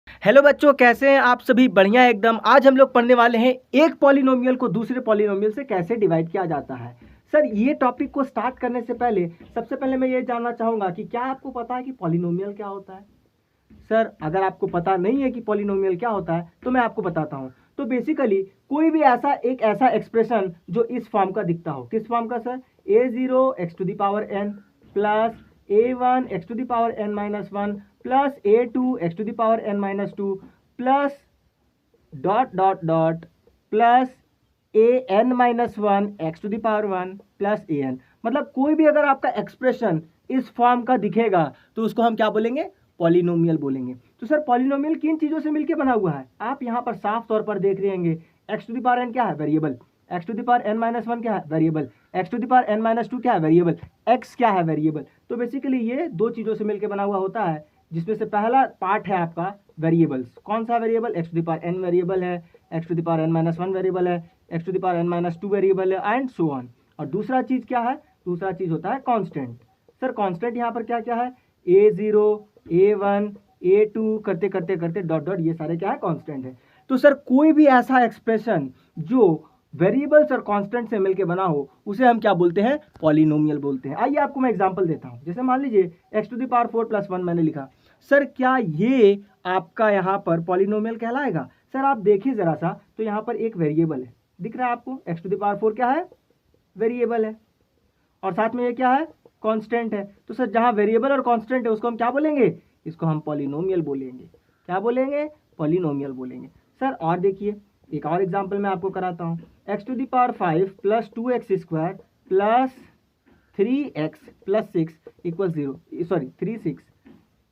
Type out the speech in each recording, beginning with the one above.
Hello बच्चों, कैसे हैं आप सभी? बढ़िया एकदम। आज हम लोग पढ़ने वाले हैं एक पॉलिनोमियल को दूसरे पॉलिनोमियल से कैसे डिवाइड किया जाता है। सर, ये टॉपिक को स्टार्ट करने से पहले सबसे पहले मैं ये जानना चाहूँगा कि क्या आपको पता है कि पॉलिनोमियल क्या होता है? सर, अगर आपको पता नहीं है कि पॉलिनोमियल क्या होता है तो मैं आपको बताता हूँ। तो बेसिकली कोई भी ऐसा एक्सप्रेशन जो इस फॉर्म का दिखता हो। किस फॉर्म का sir? a0 x to the power n plus a1 x to the power n minus 1 plus a2 x to the power n minus 2 plus dot dot dot plus an minus 1 x to the power 1 plus an। मतलब कोई भी अगर आपका expression इस form का दिखेगा तो उसको हम क्या बोलेंगे? पॉलिनोमियल बोलेंगे। तो सर, पॉलिनोमियल किन चीज़ों से मिलकर बना हुआ है? आप यहाँ पर साफ तौर पर देख रहे होंगे। X to the power n क्या है? Variable. X to the power n minus 1 क्या है? Variable. X to the power n minus 2 क्या है? वेरिएबल। एक्स क्या है? वेरिएबल। तो बेसिकली ये दो चीज़ों से मिलकर बना हुआ होता है, जिसमें से पहला पार्ट है आपका वेरिएबल्स। कौन सा variable? X to the power n variable है, X to the power n minus 1 variable है, X to the power n minus 2 variable है, एंड सो ऑन। और दूसरा चीज़ क्या है? दूसरा चीज़ होता है कांस्टेंट। सर, कांस्टेंट यहाँ पर क्या क्या है? a0 a1 a2 करते करते करते डॉट डॉट, ये सारे क्या है? कांस्टेंट है। तो सर, कोई भी ऐसा एक्सप्रेशन जो वेरिएबल्स और कांस्टेंट से मिलके बना हो उसे हम क्या बोलते हैं? पॉलिनोमियल बोलते हैं। आइए आपको मैं एग्जांपल देता हूं। जैसे मान लीजिए x to the power 4 plus 1 मैंने लिखा। सर, क्या ये आपका यहाँ पर पॉलिनोमियल कहलाएगा? सर, आप देखिए जरा सा, तो यहाँ पर एक वेरिएबल है, दिख रहा है आपको? x टू द पावर 4 क्या है? वेरिएबल है, और साथ में ये क्या है? कांस्टेंट है। तो सर, जहाँ वेरिएबल और कांस्टेंट है उसको हम क्या बोलेंगे? इसको हम पॉलिनोमियल बोलेंगे। क्या बोलेंगे? पॉलिनोमियल बोलेंगे। सर, और देखिए, एक और एग्जांपल मैं आपको कराता हूँ। x to the power 5 plus 2x square plus 3x plus 6 equal 0, sorry 36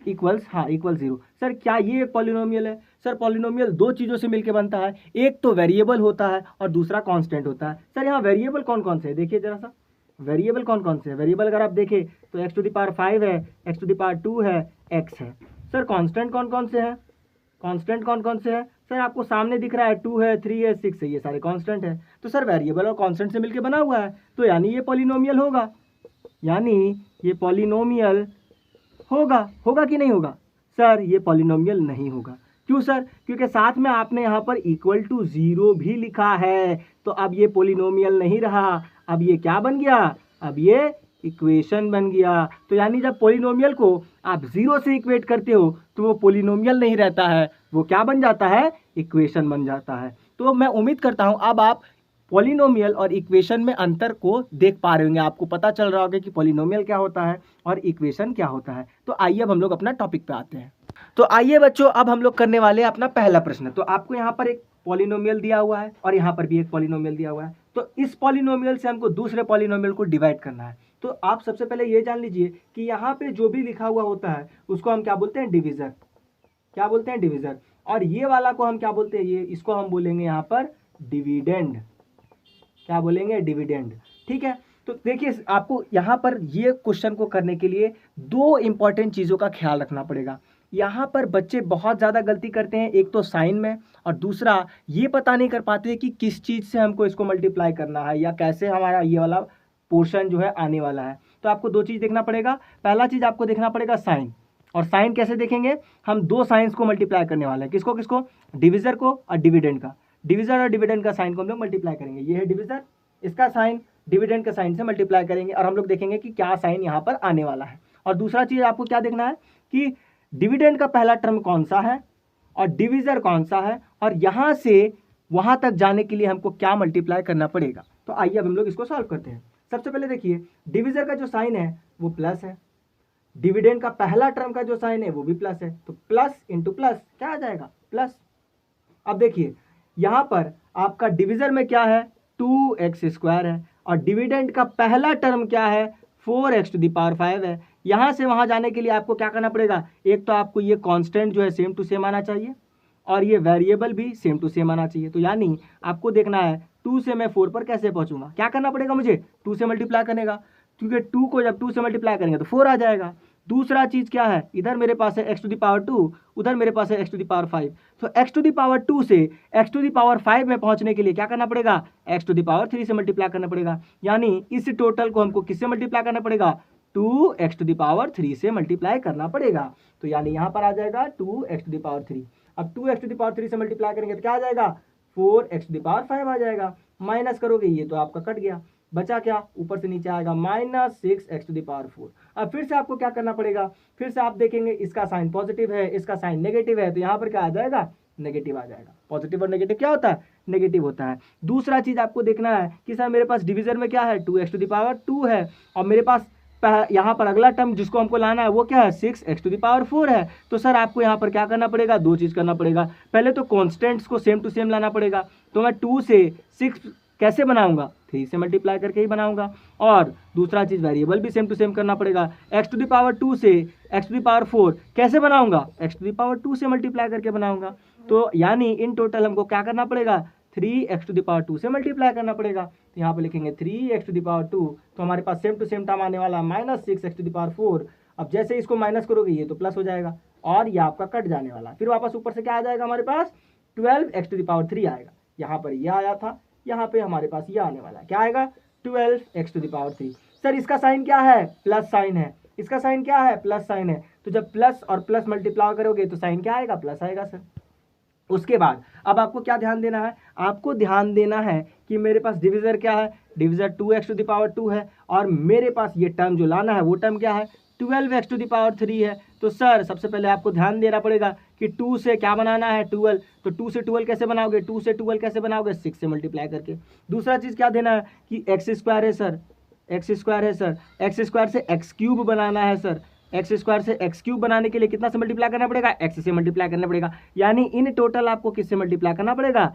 equals, हाँ, इक्वल 0। सर, क्या ये एक पॉलिनोमियल है? सर, पॉलिनोमियल दो चीज़ों से मिलकर बनता है, एक तो वेरिएबल होता है और दूसरा कांस्टेंट होता है। सर, यहाँ वेरिएबल कौन कौन से है? देखिए जरा सा, वेरिएबल कौन कौन से है? वेरिएबल अगर आप देखें तो एक्स टू द पावर 5 है, एक्स टू द पावर 2 है, एक्स है। सर, कांस्टेंट कौन कौन से हैं? कांस्टेंट कौन कौन से हैं? सर, आपको सामने दिख रहा है 2 है, 3 है, 6 है, ये सारे कांस्टेंट है। तो सर, वेरिएबल और कांस्टेंट से मिलकर बना हुआ है, तो यानी ये पॉलिनोमियल होगा। यानी ये पॉलिनोमियल होगा कि नहीं होगा? सर, ये पॉलिनोमियल नहीं होगा। क्यों सर? क्योंकि साथ में आपने यहाँ पर इक्वल टू 0 भी लिखा है, तो अब ये पॉलिनोमियल नहीं रहा। अब ये क्या बन गया? अब ये इक्वेशन बन गया। तो यानी जब पॉलिनोमियल को आप 0 से इक्वेट करते हो तो वो पॉलिनोमियल नहीं रहता है, वो क्या बन जाता है? इक्वेशन बन जाता है। तो मैं उम्मीद करता हूँ अब आप पॉलिनोमियल और इक्वेशन में अंतर को देख पा रहे होंगे। आपको पता चल रहा होगा कि पॉलिनोमियल क्या होता है और इक्वेशन क्या होता है। तो आइए अब हम लोग अपना टॉपिक पे आते हैं। तो आइए बच्चों, अब हम लोग करने वाले हैं अपना पहला प्रश्न। तो आपको यहाँ पर एक पॉलिनोमियल दिया हुआ है और यहाँ पर भी एक पॉलिनोमियल दिया हुआ है। तो इस पॉलिनोमियल से हमको दूसरे पॉलिनोमियल को डिवाइड करना है। तो आप सबसे पहले ये जान लीजिए कि यहाँ पे जो भी लिखा हुआ होता है उसको हम क्या बोलते हैं? डिविजर। क्या बोलते हैं? डिविजर। और ये वाला को हम क्या बोलते हैं? ये इसको हम बोलेंगे यहाँ पर डिविडेंड। क्या बोलेंगे? डिविडेंड। ठीक है। तो देखिए, आपको यहाँ पर ये क्वेश्चन को करने के लिए दो इंपॉर्टेंट चीज़ों का ख्याल रखना पड़ेगा। यहाँ पर बच्चे बहुत ज़्यादा गलती करते हैं, एक तो साइन में, और दूसरा ये पता नहीं कर पाते कि किस चीज़ से हमको इसको मल्टीप्लाई करना है या कैसे हमारा ये वाला पोर्शन जो है आने वाला है। तो आपको दो चीज़ देखना पड़ेगा। पहला चीज़ आपको देखना पड़ेगा साइन। और साइन कैसे देखेंगे? हम दो साइंस को मल्टीप्लाई करने वाले हैं। किसको किसको? डिविजर को और डिविडेंड का। डिविजर और डिविडेंड का साइन को हम लोग मल्टीप्लाई करेंगे। ये है डिविजर, इसका साइन डिविडेंड का साइन से मल्टीप्लाई करेंगे और हम लोग देखेंगे कि क्या साइन यहाँ पर आने वाला है। और दूसरा चीज़ आपको क्या देखना है कि डिविडेंड का पहला टर्म कौन सा है और डिविजर कौन सा है, और यहाँ से वहाँ तक जाने के लिए हमको क्या मल्टीप्लाई करना पड़ेगा। तो आइए अब हम लोग इसको सॉल्व करते हैं। सबसे पहले देखिए, डिविजर का जो साइन है वो प्लस है, डिविडेंड का पहला टर्म का जो साइन है वो भी प्लस है, तो प्लस इंटू प्लस क्या आ जाएगा? प्लस। अब देखिए, यहाँ पर आपका डिविजर में क्या है? 2x स्क्वायर है, और डिविडेंड का पहला टर्म क्या है? 4x टू द पावर 5 है। यहाँ से वहाँ जाने के लिए आपको क्या करना पड़ेगा? एक तो आपको ये कांस्टेंट जो है सेम टू सेम आना चाहिए, और ये वेरिएबल भी सेम टू सेम आना चाहिए। तो यानी आपको देखना है 2 से मैं 4 पर कैसे पहुँचूंगा। क्या करना पड़ेगा मुझे? 2 से मल्टीप्लाई करने का, क्योंकि 2 को जब 2 से मल्टीप्लाई करेंगे तो 4 आ जाएगा। दूसरा चीज़ क्या है? इधर मेरे पास है x टू द पावर 2, उधर मेरे पास है x टू द पावर 5। तो x टू द पावर 2 से x टू द पावर 5 में पहुंचने के लिए क्या करना पड़ेगा? x टू द पावर 3 से मल्टीप्लाई करना पड़ेगा। यानी इस टोटल को हमको किससे मल्टीप्लाई करना पड़ेगा? 2x⁻³ से मल्टीप्लाई करना पड़ेगा। तो यानी यहाँ पर आ जाएगा 2x⁻³। अब 2x⁻³ से मल्टीप्लाई करेंगे तो क्या आ जाएगा, 4x⁵ आ जाएगा। माइनस करोगे ये तो आपका कट गया, बचा क्या, ऊपर से नीचे आएगा -6x⁴। अब फिर से आपको क्या करना पड़ेगा, फिर से आप देखेंगे इसका साइन पॉजिटिव है, इसका साइन नेगेटिव है, तो यहाँ पर क्या आ जाएगा, नेगेटिव आ जाएगा। पॉजिटिव और नेगेटिव क्या होता है, नेगेटिव होता है। दूसरा चीज आपको देखना है कि सर मेरे पास डिवीजन में क्या है, 2x⁻² है, और मेरे पास यहाँ पर अगला टर्म जिसको हमको लाना है वो क्या है, 6x⁴ है। तो सर आपको यहाँ पर क्या करना पड़ेगा, दो चीज करना पड़ेगा। पहले तो कॉन्स्टेंट्स को सेम टू सेम लाना पड़ेगा, तो मैं 2 से 6 कैसे बनाऊंगा, 3 से मल्टीप्लाई करके ही बनाऊंगा। और दूसरा चीज वेरिएबल भी सेम टू सेम करना पड़ेगा। x⁻² से x⁴ कैसे बनाऊंगा, x⁻² से मल्टीप्लाई करके बनाऊंगा। तो यानी इन टोटल हमको क्या करना पड़ेगा, 3x⁻² से मल्टीप्लाई करना पड़ेगा। तो यहाँ पे लिखेंगे 3x⁻², तो हमारे पास सेम टू सेम टर्म आने वाला -6x⁴। अब जैसे इसको माइनस करोगे ये तो प्लस हो जाएगा, और ये आपका कट जाने वाला। फिर वापस ऊपर से क्या आ जाएगा, हमारे पास 12x⁻³ आएगा। यहाँ पर ये आया था, यहाँ पे हमारे पास ये आने वाला, क्या आएगा, 12x⁻³ सर इसका साइन क्या है, प्लस साइन है, इसका साइन क्या है, प्लस साइन है। तो जब प्लस और प्लस मल्टीप्लाई करोगे तो साइन क्या आएगा, प्लस आएगा सर। उसके बाद अब आपको क्या ध्यान देना है, आपको ध्यान देना है कि मेरे पास डिविजर क्या है, डिविजर 2x⁻² है, और मेरे पास ये टर्म जो लाना है वो टर्म क्या है, 12x⁻³ है। तो सर सबसे पहले आपको ध्यान देना पड़ेगा कि 2 से क्या बनाना है, 12। तो 2 से 12 कैसे बनाओगे, 2 से 12 कैसे बनाओगे, 6 से मल्टीप्लाई करके। दूसरा चीज़ क्या देना है कि x² है सर, x² है सर, x² से x³ बनाना है सर। x² से x³ बनाने के लिए कितना से मल्टीप्लाई करना पड़ेगा, x से मल्टीप्लाई करना पड़ेगा। यानी इन टोटल आपको किससे मल्टीप्लाई करना पड़ेगा,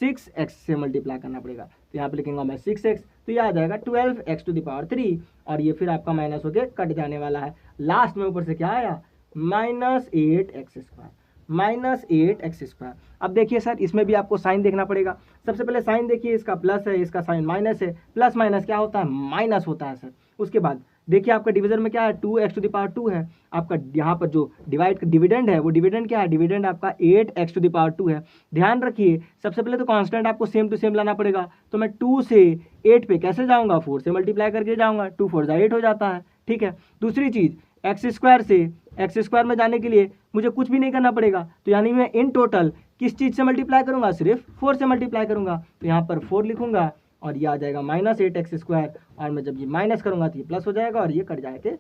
6x से मल्टीप्लाई करना पड़ेगा। तो यहाँ पे लिखेंगे मैं 6x, तो ये आ जाएगा 12x⁻³ और ये फिर आपका माइनस होकर कट जाने वाला है। लास्ट में ऊपर से क्या आया, -8x²। अब देखिए सर इसमें भी आपको साइन देखना पड़ेगा। सबसे पहले साइन देखिए, इसका प्लस है, इसका साइन माइनस है। प्लस माइनस क्या होता है, माइनस होता है सर। उसके बाद देखिए आपका डिवीजन में क्या है, 2x⁻² है। आपका यहाँ पर जो डिविडेंड है वो डिविडेंड क्या है, डिविडेंड आपका 8x⁻² है। ध्यान रखिए सबसे पहले तो कांस्टेंट आपको सेम टू सेम लाना पड़ेगा। तो मैं 2 से 8 पे कैसे जाऊँगा, 4 से मल्टीप्लाई करके जाऊँगा, 2 4 8 हो जाता है, ठीक है। दूसरी चीज़ x² से x² में जाने के लिए मुझे कुछ भी नहीं करना पड़ेगा। तो यानी मैं इन टोटल किस चीज़ से मल्टीप्लाई करूँगा, सिर्फ 4 से मल्टीप्लाई करूँगा। तो यहाँ पर 4 लिखूँगा और ये आ जाएगा -8x², और मैं जब ये माइनस करूँगा तो ये प्लस हो जाएगा और ये कट जाएगा,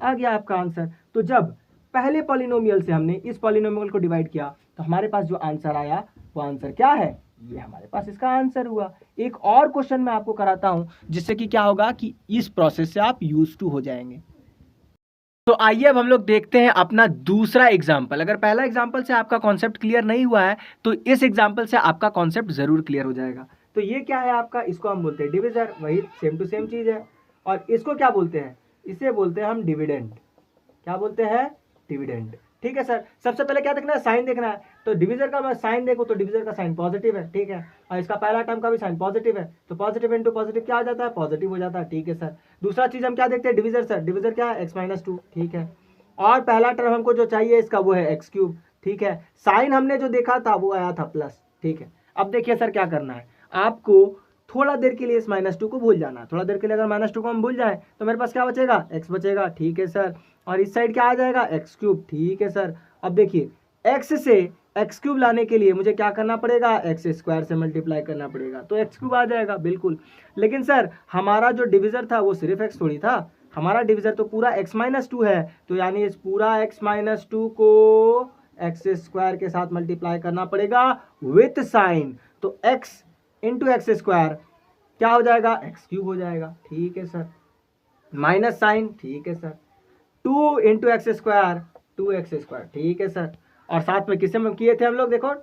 आ गया आपका आंसर। तो जब पहले पॉलिनोमियल से हमने इस पॉलिनोमियल को डिवाइड किया तो हमारे पास जो आंसर आया वो आंसर क्या है, ये हमारे पास इसका आंसर हुआ। एक और क्वेश्चन मैं आपको कराता हूँ जिससे कि क्या होगा कि इस प्रोसेस से आप यूज टू हो जाएंगे। तो आइए अब हम लोग देखते हैं अपना दूसरा एग्जाम्पल। अगर पहला एग्जाम्पल से आपका कॉन्सेप्ट क्लियर नहीं हुआ है तो इस एग्जाम्पल से आपका कॉन्सेप्ट जरूर क्लियर हो जाएगा। तो ये क्या है आपका, इसको हम बोलते हैं डिविजर, वही सेम टू सेम चीज़ है। और इसको क्या बोलते हैं, इसे बोलते हैं हम डिविडेंड। क्या बोलते हैं, डिविडेंड, ठीक है सर। सबसे पहले क्या देखना है, साइन देखना है। तो डिविजर का मैं साइन देखूँ तो डिविजर का साइन पॉजिटिव है, ठीक है, और इसका पहला टर्म का भी साइन पॉजिटिव है। तो पॉजिटिव इंटू पॉजिटिव क्या आ जाता है, पॉजिटिव हो जाता है, ठीक है सर। दूसरा चीज हम क्या देखते हैं, डिविजर सर, डिविजर क्या है, x-2, ठीक है। और पहला टर्म हमको जो चाहिए इसका वो है x³, ठीक है। साइन हमने जो देखा था वो आया था प्लस, ठीक है। अब देखिए सर क्या करना है, आपको थोड़ा देर के लिए इस -2 को भूल जाना। थोड़ा देर के लिए अगर -2 को हम भूल जाए तो मेरे पास क्या बचेगा, x बचेगा, ठीक है सर। और इस साइड क्या आ जाएगा, x³, ठीक है सर। अब देखिए x से x³ लाने के लिए मुझे क्या करना पड़ेगा, x² से मल्टीप्लाई करना पड़ेगा, तो x³ आ जाएगा बिल्कुल। लेकिन सर हमारा जो डिविजर था वो सिर्फ x थोड़ी था, हमारा डिविजर तो पूरा x-2 है। तो यानी इस पूरा x-2 को x² के साथ मल्टीप्लाई करना पड़ेगा विथ साइन। तो x इंटू x² क्या हो जाएगा, x³ हो जाएगा, ठीक है सर। माइनस साइन, ठीक है सर। 2 इंटू x², 2x², ठीक है सर। और साथ में किससे किए थे हम लोग, देखो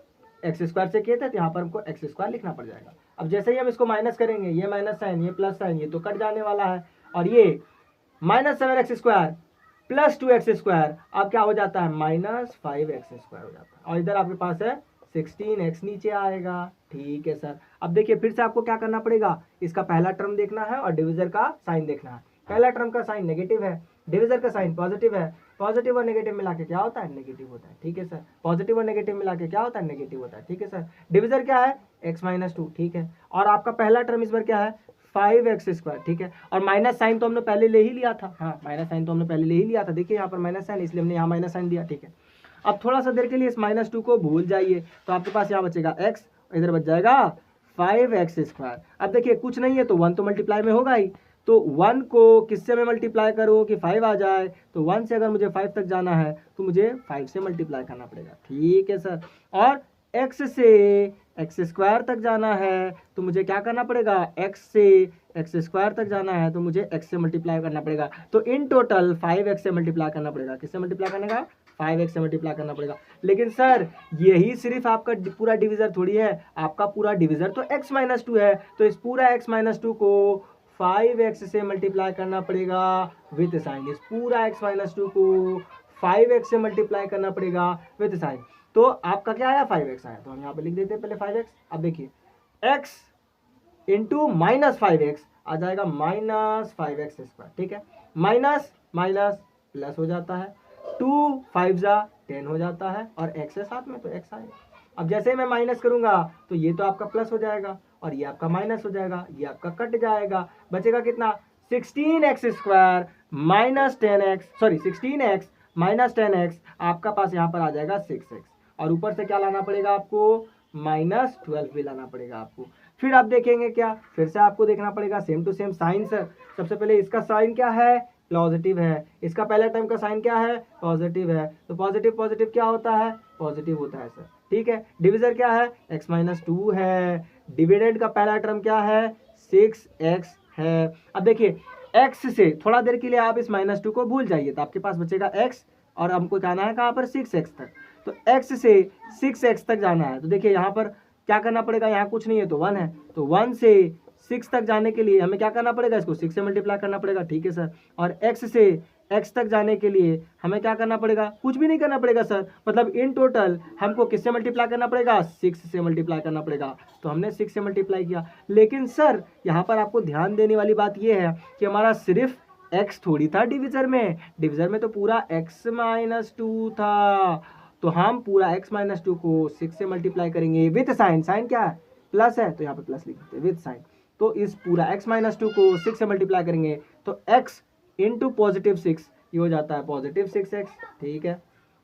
x² से किए थे, तो यहाँ पर हमको x² लिखना पड़ जाएगा। अब जैसे ही हम इसको माइनस करेंगे, ये माइनस साइन, ये प्लस साइन, ये तो कट जाने वाला है। और ये -7x² प्लस 2x² अब क्या हो जाता है, -5x² हो जाता है। और इधर आपके पास है 16x नीचे आएगा, ठीक है सर। अब देखिए फिर से आपको क्या करना पड़ेगा, इसका पहला टर्म देखना है और डिविजर का साइन देखना है। पहला टर्म का साइन नेगेटिव है, डिविजर का साइन पॉजिटिव है। पॉजिटिव और नेगेटिव मिला के क्या होता है, नेगेटिव होता है, ठीक है सर। पॉजिटिव और नेगेटिव मिला के क्या होता है, नेगेटिव होता है, ठीक है सर। डिविजर क्या है, x-2, ठीक है। और आपका पहला टर्म इस बार क्या है, 5x², ठीक है। और माइनस साइन तो हमने पहले ले ही लिया था, हाँ माइनस साइन तो हमने पहले ले ही लिया था, देखिए यहाँ पर माइनस साइन, इसलिए हमने यहाँ माइनस साइन दिया, ठीक है। अब थोड़ा सा देर के लिए इस -2 को भूल जाइए, तो आपके पास यहाँ बचेगा x, इधर बच जाएगा 5x²। अब देखिए कुछ नहीं है तो 1 तो मल्टीप्लाई में होगा ही, तो 1 को किससे मैं मल्टीप्लाई करूँ कि 5 आ जाए, तो 1 से अगर मुझे 5 तक जाना है तो मुझे 5 से मल्टीप्लाई करना पड़ेगा, ठीक है सर। और x से x² तक जाना है तो मुझे क्या करना पड़ेगा, x से x² तक जाना है तो मुझे x से मल्टीप्लाई करना पड़ेगा। तो इन टोटल 5x से मल्टीप्लाई करना पड़ेगा, किससे मल्टीप्लाई करने का, 5x से मल्टीप्लाई करना पड़ेगा। लेकिन सर यही सिर्फ आपका पूरा डिविजर थोड़ी है, आपका पूरा डिविजर तो x-2 है, तो इस पूरा x-2 को 5x से मल्टीप्लाई करना पड़ेगा विद साइन, इस पूरा x-2 को 5x से मल्टीप्लाई करना पड़ेगा विद साइन। तो आपका क्या आया, 5x आया, तो हम यहाँ पे लिख देते हैं पहले 5x। अब देखिए x इंटू -5x आ जाएगा -5x², ठीक है। माइनस माइनस प्लस हो जाता है, 2 5 जा 10 हो जाता है, और x है साथ में तो x आएगा। अब जैसे ही मैं माइनस करूंगा तो ये तो आपका प्लस हो जाएगा और ये आपका माइनस हो जाएगा, ये आपका कट जाएगा, बचेगा कितना, 16x² minus 10x, sorry 16x minus 10x, आपका पास यहाँ पर आ जाएगा 6x, और ऊपर से क्या लाना पड़ेगा आपको, -12 भी लाना पड़ेगा आपको। फिर आप देखेंगे क्या, फिर से आपको देखना पड़ेगा same to same sign. Sir सबसे पहले इसका साइन क्या है, पॉजिटिव है, इसका पहले टर्म का साइन क्या है, पॉजिटिव है, तो पॉजिटिव पॉजिटिव क्या होता है, पॉजिटिव होता है सर, ठीक है। डिविजर क्या है, x-2 है, डिविडेंड का पहला टर्म क्या है, 6x है। अब देखिए x से थोड़ा देर के लिए आप इस -2 को भूल जाइए, तो आपके पास बचेगा x, और हमको जाना है कहाँ पर, 6x तक, तो x से 6x तक जाना है। तो देखिए यहाँ पर क्या करना पड़ेगा, यहाँ कुछ नहीं है तो 1 है, तो 1 से 6 तक जाने के लिए हमें क्या करना पड़ेगा, इसको 6 से मल्टीप्लाई करना पड़ेगा, ठीक है सर। और x से x तक जाने के लिए हमें क्या करना पड़ेगा, कुछ भी नहीं करना पड़ेगा सर, मतलब इन टोटल हमको किससे मल्टीप्लाई करना पड़ेगा, 6 से मल्टीप्लाई करना पड़ेगा, तो हमने 6 से मल्टीप्लाई किया। लेकिन सर यहाँ पर आपको ध्यान देने वाली बात यह है कि हमारा सिर्फ x थोड़ी था डिविजर में तो पूरा x-2 था, तो हम पूरा x-2 को 6 से मल्टीप्लाई करेंगे विद साइन, साइन क्या है, प्लस है, तो यहाँ पे प्लस लिख देते हैं विद साइन। तो इस पूरा x-2 को 6 से मल्टीप्लाई करेंगे तो x इंटू +6 ये हो जाता है +6x, ठीक है।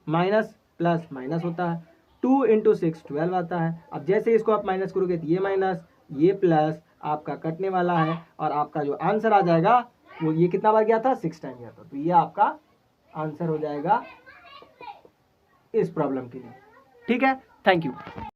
माइनस प्लस माइनस होता है, 2 इंटू 6 12 आता है। अब जैसे इसको आप माइनस करोगे तो ये माइनस ये प्लस आपका कटने वाला है, और आपका जो आंसर आ जाएगा वो ये कितना बार गया था, 6 टाइम गया था, तो ये आपका आंसर हो जाएगा इस प्रॉब्लम के लिए, ठीक है। Thank you.